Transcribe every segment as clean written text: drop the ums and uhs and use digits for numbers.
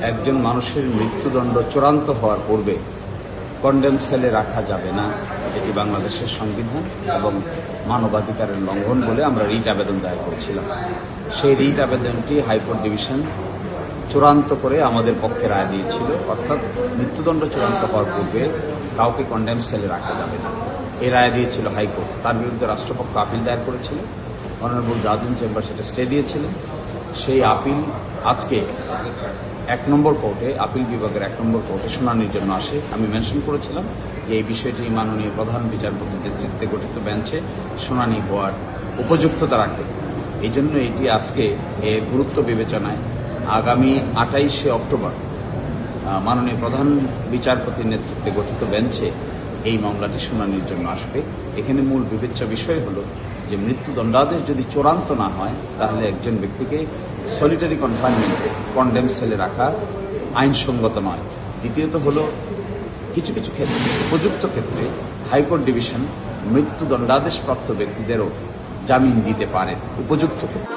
একজন মানুষের মৃত্যুদণ্ড চূড়ান্ত হওয়ার পূর্বে কন্ডেম সেলে রাখা যাবে না, এটি বাংলাদেশের সংবিধান এবং মানবাধিকারের লঙ্ঘন বলে আমরা রিট আবেদন দায়ের করেছিলাম। সেই রিট আবেদনটি হাইকোর্ট ডিভিশন চূড়ান্ত করে আমাদের পক্ষে রায় দিয়েছিল, অর্থাৎ মৃত্যুদণ্ড চূড়ান্ত হওয়ার পূর্বে কাউকে কন্ডেম সেলে রাখা যাবে না। এই রায় দিয়েছিল হাইকোর্ট। তার বিরুদ্ধে রাষ্ট্রপক্ষ আপিল দায়ের করেছিল। অনারেবল জাজ ইন চেম্বার সেটা স্টে দিয়েছিলেন। সেই আপিল আজকে 1 নম্বর কোর্টে, আপিল বিভাগের 1 নম্বর কোর্টে শুনানির জন্য আসে। আমি মেনশন করেছিলাম যে এই বিষয়টি মাননীয় প্রধান বিচারপতির নেতৃত্বে গঠিত বেঞ্চে শুনানি হওয়ার উপযুক্ততা রাখে। এই জন্য এটি আজকে এর গুরুত্ব বিবেচনায় আগামী 28শে অক্টোবর মাননীয় প্রধান বিচারপতির নেতৃত্বে গঠিত বেঞ্চে এই মামলাটি শুনানির জন্য আসবে। এখানে মূল বিবেচ্য বিষয় হলো যে মৃত্যুদণ্ডাদেশ যদি চূড়ান্ত না হয় তাহলে একজন ব্যক্তিকে সলিটারি কনফাইনমেন্টে কন্ডেম সেলে রাখা আইনসঙ্গত নয়। দ্বিতীয়ত হলো কিছু কিছু ক্ষেত্রে, উপযুক্ত ক্ষেত্রে হাইকোর্ট ডিভিশন মৃত্যুদণ্ডাদেশপ্রাপ্ত ব্যক্তিদেরও জামিন দিতে পারেন উপযুক্ত ক্ষেত্রে।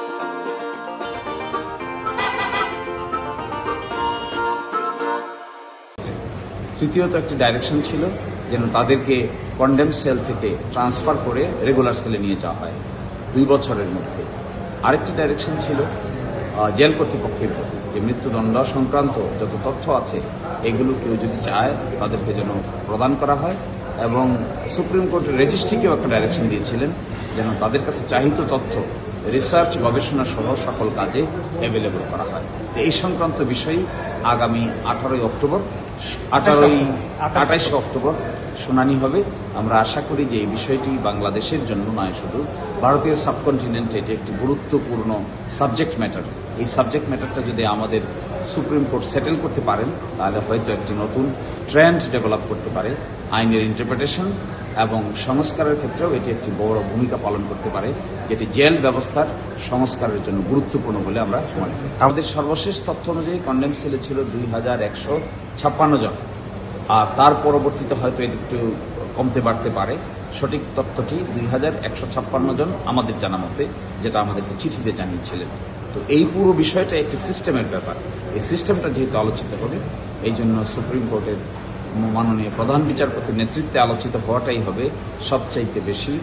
তৃতীয়ত একটি ডাইরেকশন ছিল যেন তাদেরকে কন্ডেম সেল থেকে ট্রান্সফার করে রেগুলার সেলে নিয়ে যাওয়া হয় 2 বছরের মধ্যে। আরেকটি ডাইরেকশন ছিল জেল কর্তৃপক্ষের প্রতি যে মৃত্যুদণ্ড সংক্রান্ত যত তথ্য আছে এগুলো কেউ যদি চায় তাদেরকে যেন প্রদান করা হয়, এবং সুপ্রিম কোর্টের রেজিস্ট্রিকেও একটা ডাইরেকশন দিয়েছিলেন যেন তাদের কাছে চাহিত তথ্য রিসার্চ গবেষণা সহ সকল কাজে অ্যাভেলেবল করা হয়। এই সংক্রান্ত বিষয়ে আগামী 28শে অক্টোবর শুনানি হবে। আমরা আশা করি যে এই বিষয়টি বাংলাদেশের জন্য নয়, শুধু ভারতীয় সাবকন্টিনেন্টে এটি একটি গুরুত্বপূর্ণ সাবজেক্ট ম্যাটার। এই সাবজেক্ট ম্যাটারটা যদি আমাদের সুপ্রিম কোর্ট সেটেল করতে পারেন তাহলে হয়তো একটি নতুন ট্রেন্ড ডেভেলপ করতে পারে আইনের ইন্টারপ্রিটেশন এবং সংস্কারের ক্ষেত্রেও এটি একটি বড় ভূমিকা পালন করতে পারে, যেটি জেল ব্যবস্থার সংস্কারের জন্য গুরুত্বপূর্ণ বলে আমরা মনে করি। আমাদের সর্বশেষ তথ্য অনুযায়ী কন্ডেম সেলে ছিল 2156 জন, আর তার পরবর্তীতে হয়তো এটি একটু কমতে বাড়তে পারে। সঠিক তথ্যটি 2156 জন আমাদের জানা মতে, যেটা আমাদেরকে চিঠিতে জানিয়েছিলেন। তো এই পুরো বিষয়টা একটি সিস্টেমের ব্যাপার। এই সিস্টেমটা যেহেতু আলোচিত হবে, এই জন্য সুপ্রিম কোর্টের মাননীয় প্রধান বিচারপতির নেতৃত্বে আলোচিত হওয়াটাই হবে সবচাইতে বেশি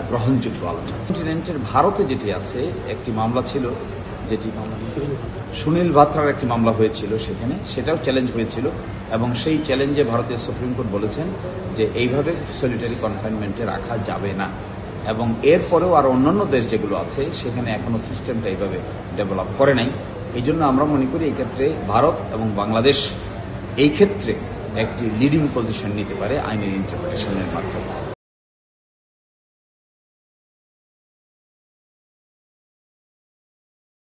গ্রহণযোগ্য আলোচনা। কন্টিনেন্টের ভারতে যেটি আছে, একটি মামলা ছিল, যেটি সুনীল বাত্রার একটি মামলা হয়েছিল, সেটাও চ্যালেঞ্জ হয়েছিল, এবং সেই চ্যালেঞ্জে ভারতীয় সুপ্রিম কোর্ট বলেছেন যে এইভাবে সলিটারি কনফাইনমেন্টে রাখা যাবে না। এবং এরপরেও আরও অন্যান্য দেশ যেগুলো আছে সেখানে এখনও সিস্টেমটা এইভাবে ডেভেলপ করে নাই। এই জন্য আমরা মনে করি এই ক্ষেত্রে ভারত এবং বাংলাদেশ এই ক্ষেত্রে একটি লিডিং পজিশন নিতে পারে আইনের ইন্টারপ্রিটেশনের মাধ্যমে।